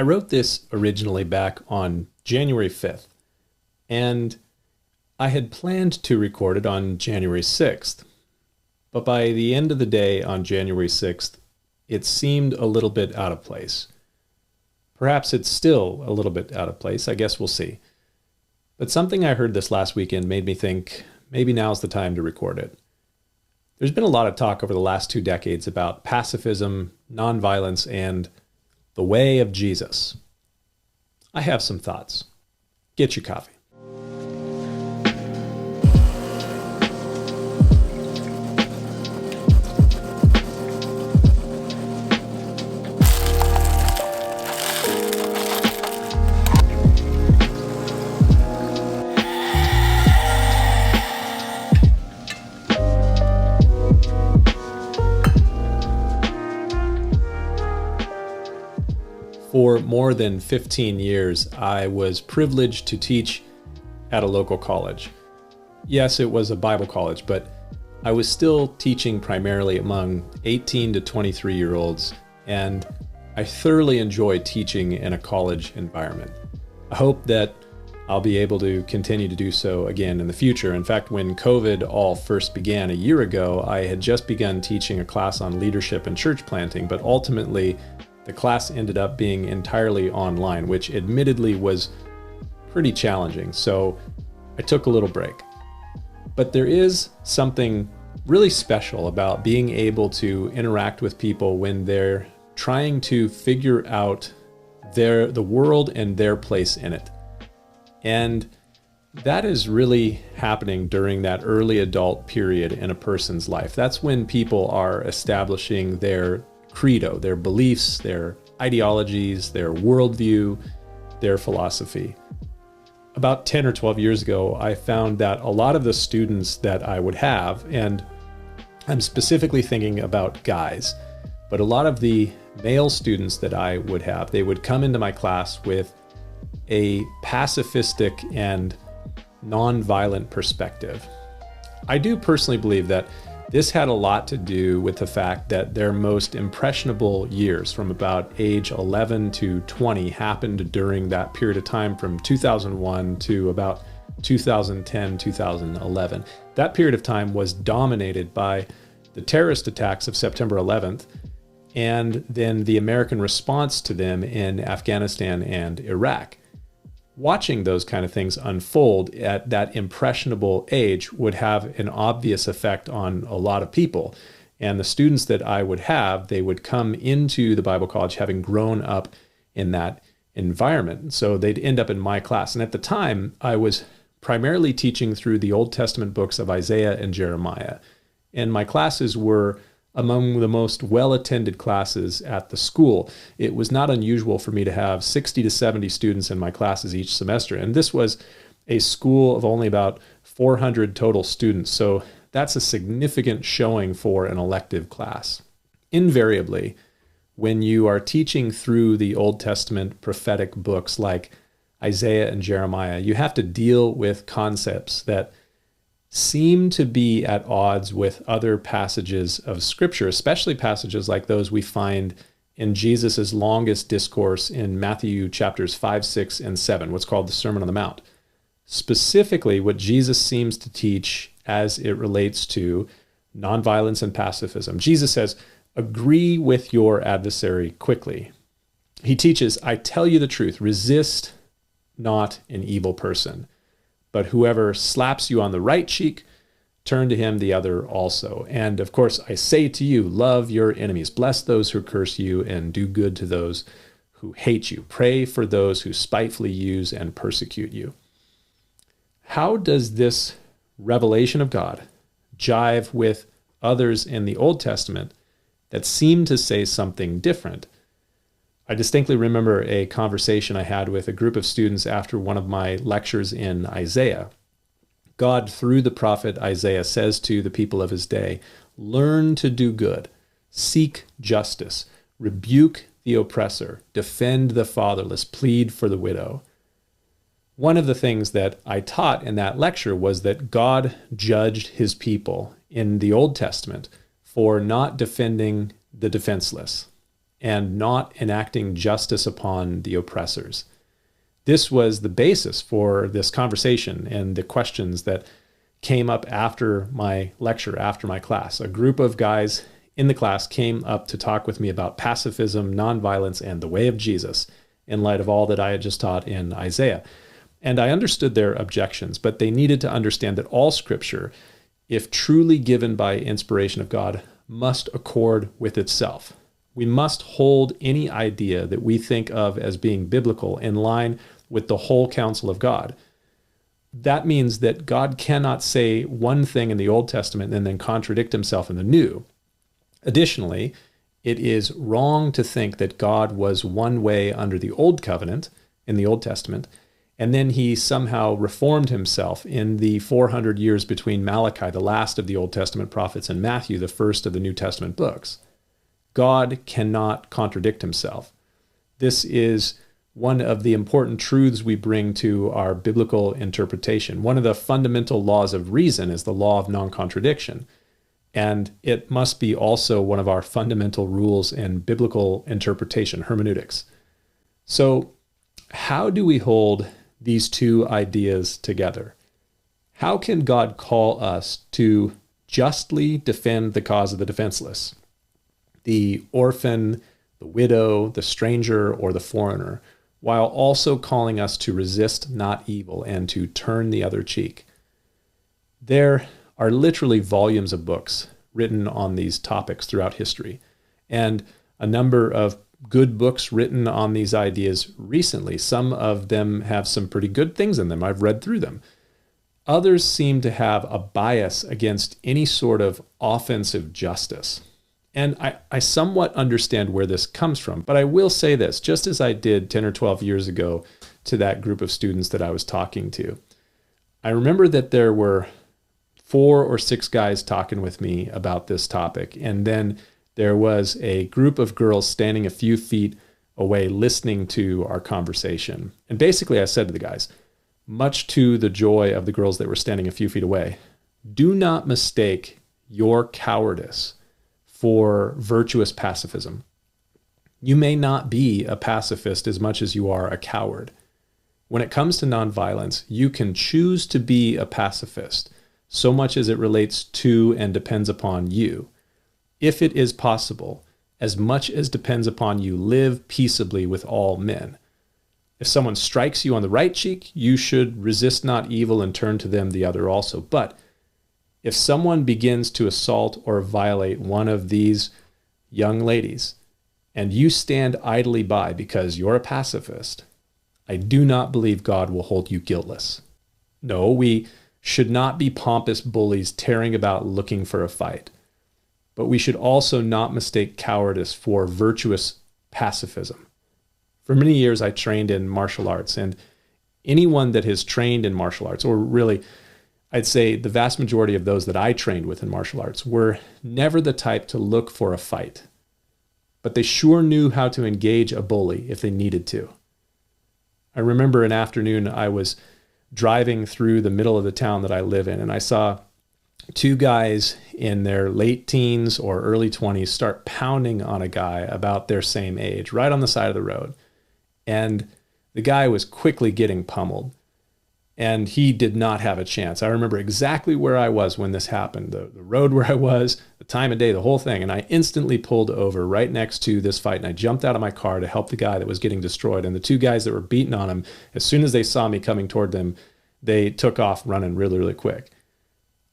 I wrote this originally back on January 5th, and I had planned to record it on January 6th. But by the end of the day on January 6th, it seemed a little bit out of place. Perhaps it's still a little bit out of place. I guess we'll see. But something I heard this last weekend made me think maybe now's the time to record it. There's been a lot of talk over the last 2 decades about pacifism, nonviolence, and the way of Jesus. I have some thoughts. Get your coffee. For more than 15 years, I was privileged to teach at a local college. Yes, it was a Bible college, but I was still teaching primarily among 18 to 23-year-olds, and I thoroughly enjoy teaching in a college environment. I hope that I'll be able to continue to do so again in the future. In fact, when COVID all first began a year ago, I had just begun teaching a class on leadership and church planting, but ultimately the class ended up being entirely online, which admittedly was pretty challenging, so I took a little break. But there is something really special about being able to interact with people when they're trying to figure out the world and their place in it. And that is really happening during that early adult period in a person's life. That's when people are establishing their credo, their beliefs, their ideologies, their worldview, their philosophy. About 10 or 12 years ago, I found that a lot of the students that I would have, and I'm specifically thinking about guys, but a lot of the male students that I would have, they would come into my class with a pacifistic and nonviolent perspective. I do personally believe that this had a lot to do with the fact that their most impressionable years, from about age 11 to 20, happened during that period of time from 2001 to about 2010, 2011. That period of time was dominated by the terrorist attacks of September 11th and then the American response to them in Afghanistan and Iraq. Watching those kind of things unfold at that impressionable age would have an obvious effect on a lot of people. And the students that I would have, they would come into the Bible college having grown up in that environment. So they'd end up in my class. And at the time, I was primarily teaching through the Old Testament books of Isaiah and Jeremiah. And my classes were among the most well-attended classes at the school. It was not unusual for me to have 60 to 70 students in my classes each semester. And this was a school of only about 400 total students. So that's a significant showing for an elective class. Invariably, when you are teaching through the Old Testament prophetic books like Isaiah and Jeremiah, you have to deal with concepts that seem to be at odds with other passages of Scripture, especially passages like those we find in Jesus' longest discourse in Matthew chapters 5, 6, and 7, what's called the Sermon on the Mount. Specifically, what Jesus seems to teach as it relates to nonviolence and pacifism. Jesus says, agree with your adversary quickly. He teaches, I tell you the truth, resist not an evil person. But whoever slaps you on the right cheek, turn to him the other also. And of course, I say to you, love your enemies, bless those who curse you, and do good to those who hate you. Pray for those who spitefully use and persecute you. How does this revelation of God jive with others in the Old Testament that seem to say something different? I distinctly remember a conversation I had with a group of students after one of my lectures in Isaiah. God, through the prophet Isaiah, says to the people of his day, learn to do good, seek justice, rebuke the oppressor, defend the fatherless, plead for the widow. One of the things that I taught in that lecture was that God judged his people in the Old Testament for not defending the defenseless. and not enacting justice upon the oppressors. This was the basis for this conversation and the questions that came up after my lecture, after my class. A group of guys in the class came up to talk with me about pacifism, nonviolence, and the way of Jesus in light of all that I had just taught in Isaiah. And I understood their objections, but they needed to understand that all Scripture, if truly given by inspiration of God, must accord with itself. We must hold any idea that we think of as being biblical in line with the whole counsel of God. That means that God cannot say one thing in the Old Testament and then contradict himself in the New. Additionally, it is wrong to think that God was one way under the Old Covenant in the Old Testament, and then he somehow reformed himself in the 400 years between Malachi, the last of the Old Testament prophets, and Matthew, the first of the New Testament books. God cannot contradict himself. This is one of the important truths we bring to our biblical interpretation. One of the fundamental laws of reason is the law of non-contradiction. And it must be also one of our fundamental rules in biblical interpretation, hermeneutics. So how do we hold these two ideas together? How can God call us to justly defend the cause of the defenseless, the orphan, the widow, the stranger, or the foreigner, while also calling us to resist not evil and to turn the other cheek? There are literally volumes of books written on these topics throughout history, and a number of good books written on these ideas recently. Some of them have some pretty good things in them. I've read through them. Others seem to have a bias against any sort of offensive justice. And I somewhat understand where this comes from, but I will say this, just as I did 10 or 12 years ago to that group of students that I was talking to. I remember that there were 4 or 6 guys talking with me about this topic, and then there was a group of girls standing a few feet away listening to our conversation. And basically I said to the guys, much to the joy of the girls that were standing a few feet away, do not mistake your cowardice for virtuous pacifism. You may not be a pacifist as much as you are a coward. When it comes to nonviolence, you can choose to be a pacifist so much as it relates to and depends upon you. If it is possible, as much as depends upon you, live peaceably with all men. If someone strikes you on the right cheek, you should resist not evil and turn to them the other also. But if someone begins to assault or violate one of these young ladies, and you stand idly by because you're a pacifist, I do not believe God will hold you guiltless. No, we should not be pompous bullies tearing about looking for a fight. But we should also not mistake cowardice for virtuous pacifism. For many years, I trained in martial arts, and anyone that has trained in martial arts, or really, I'd say the vast majority of those that I trained with in martial arts, were never the type to look for a fight. But they sure knew how to engage a bully if they needed to. I remember an afternoon I was driving through the middle of the town that I live in, and I saw 2 guys in their late teens or early 20s start pounding on a guy about their same age, right on the side of the road. And the guy was quickly getting pummeled, and he did not have a chance. I remember exactly where I was when this happened, the road where I was, the time of day, the whole thing. And I instantly pulled over right next to this fight, and I jumped out of my car to help the guy that was getting destroyed. And the 2 guys that were beating on him, as soon as they saw me coming toward them, they took off running really, really quick.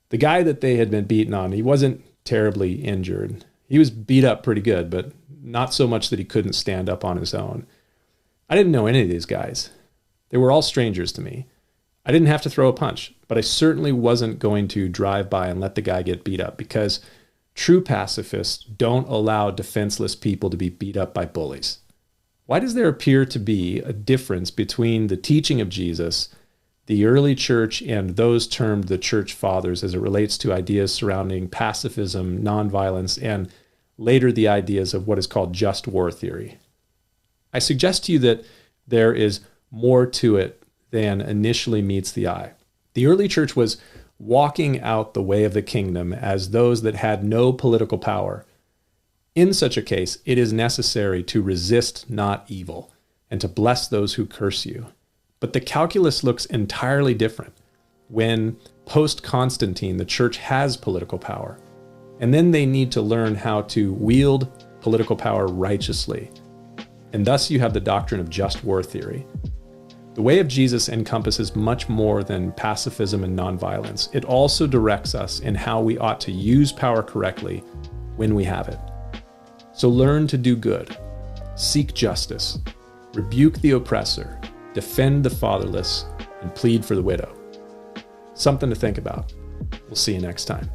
The guy that they had been beaten on, he wasn't terribly injured. He was beat up pretty good, but not so much that he couldn't stand up on his own. I didn't know any of these guys. They were all strangers to me. I didn't have to throw a punch, but I certainly wasn't going to drive by and let the guy get beat up, because true pacifists don't allow defenseless people to be beat up by bullies. Why does there appear to be a difference between the teaching of Jesus, the early church, and those termed the church fathers as it relates to ideas surrounding pacifism, nonviolence, and later the ideas of what is called just war theory? I suggest to you that there is more to it than initially meets the eye. The early church was walking out the way of the kingdom as those that had no political power. In such a case, it is necessary to resist not evil and to bless those who curse you. But the calculus looks entirely different when post-Constantine, the church has political power. And then they need to learn how to wield political power righteously. And thus you have the doctrine of just war theory. The way of Jesus encompasses much more than pacifism and nonviolence. It also directs us in how we ought to use power correctly when we have it. So learn to do good, seek justice, rebuke the oppressor, defend the fatherless, and plead for the widow. Something to think about. We'll see you next time.